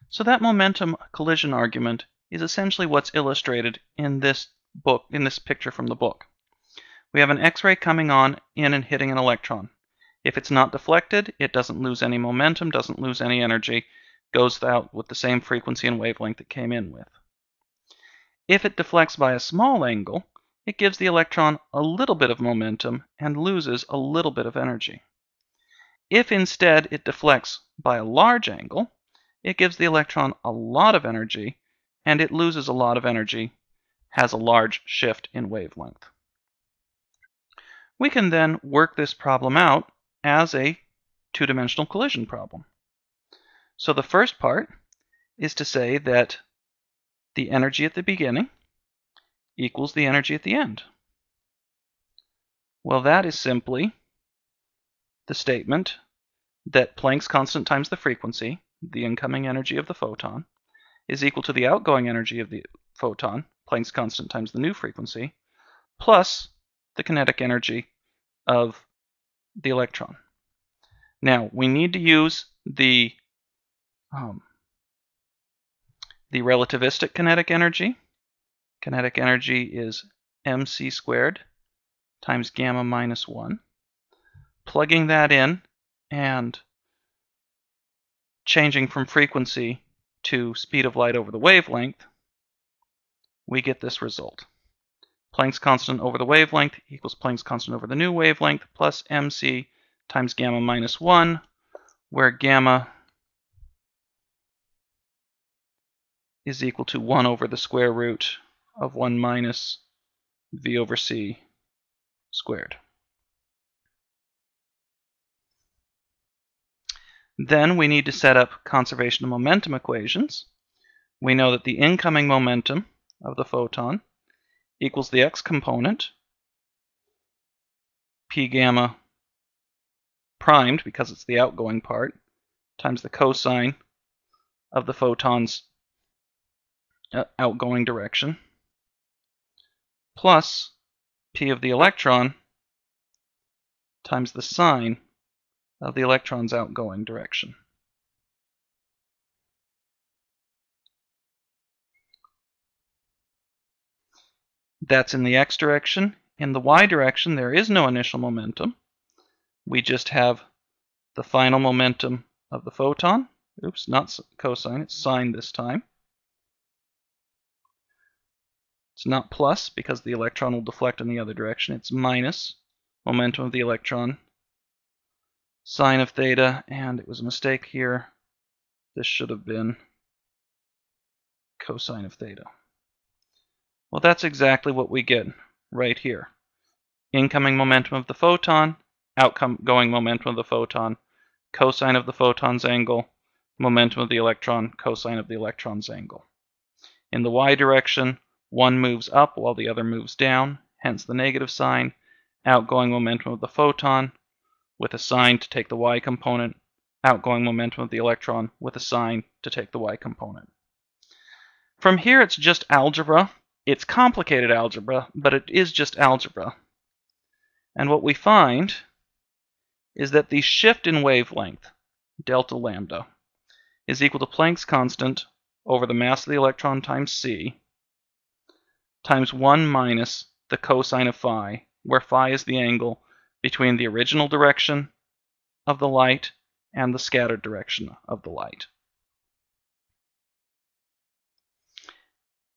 So that momentum collision argument is essentially what's illustrated in this picture from the book. We have an X-ray coming on in and hitting an electron. If it's not deflected, it doesn't lose any momentum, doesn't lose any energy, goes out with the same frequency and wavelength it came in with. If it deflects by a small angle, it gives the electron a little bit of momentum and loses a little bit of energy. If instead it deflects by a large angle, it gives the electron a lot of energy, and it loses a lot of energy, has a large shift in wavelength. We can then work this problem out as a two-dimensional collision problem. So the first part is to say that the energy at the beginning equals the energy at the end. Well, that is simply the statement that Planck's constant times the frequency, the incoming energy of the photon, is equal to the outgoing energy of the photon, Planck's constant times the new frequency, plus the kinetic energy of the electron. Now, we need to use the relativistic kinetic energy. Kinetic energy is mc squared times gamma minus 1. Plugging that in and changing from frequency to speed of light over the wavelength, we get this result. Planck's constant over the wavelength equals Planck's constant over the new wavelength plus mc times gamma minus 1, where gamma is equal to 1 over the square root of 1 minus v over c squared. Then we need to set up conservation of momentum equations. We know that the incoming momentum of the photon equals the x component, p gamma primed, because it's the outgoing part, times the cosine of the photon's outgoing direction, plus p of the electron times the sine of the electron's outgoing direction. That's in the x direction. In the y direction, there is no initial momentum. We just have the final momentum of the photon. Oops, not cosine, it's sine this time. It's not plus because the electron will deflect in the other direction. It's minus momentum of the electron, sine of theta, and it was a mistake here. This should have been cosine of theta. Well, that's exactly what we get right here. Incoming momentum of the photon, outgoing momentum of the photon, cosine of the photon's angle, momentum of the electron, cosine of the electron's angle. In the y direction, one moves up while the other moves down, hence the negative sign, outgoing momentum of the photon with a sign to take the y component, outgoing momentum of the electron with a sign to take the y component. From here, it's just algebra. It's complicated algebra, but it is just algebra. And what we find is that the shift in wavelength, delta lambda, is equal to Planck's constant over the mass of the electron times c, times 1 minus the cosine of phi, where phi is the angle between the original direction of the light and the scattered direction of the light.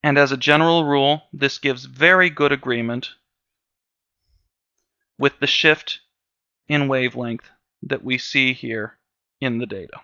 And as a general rule, this gives very good agreement with the shift in wavelength that we see here in the data.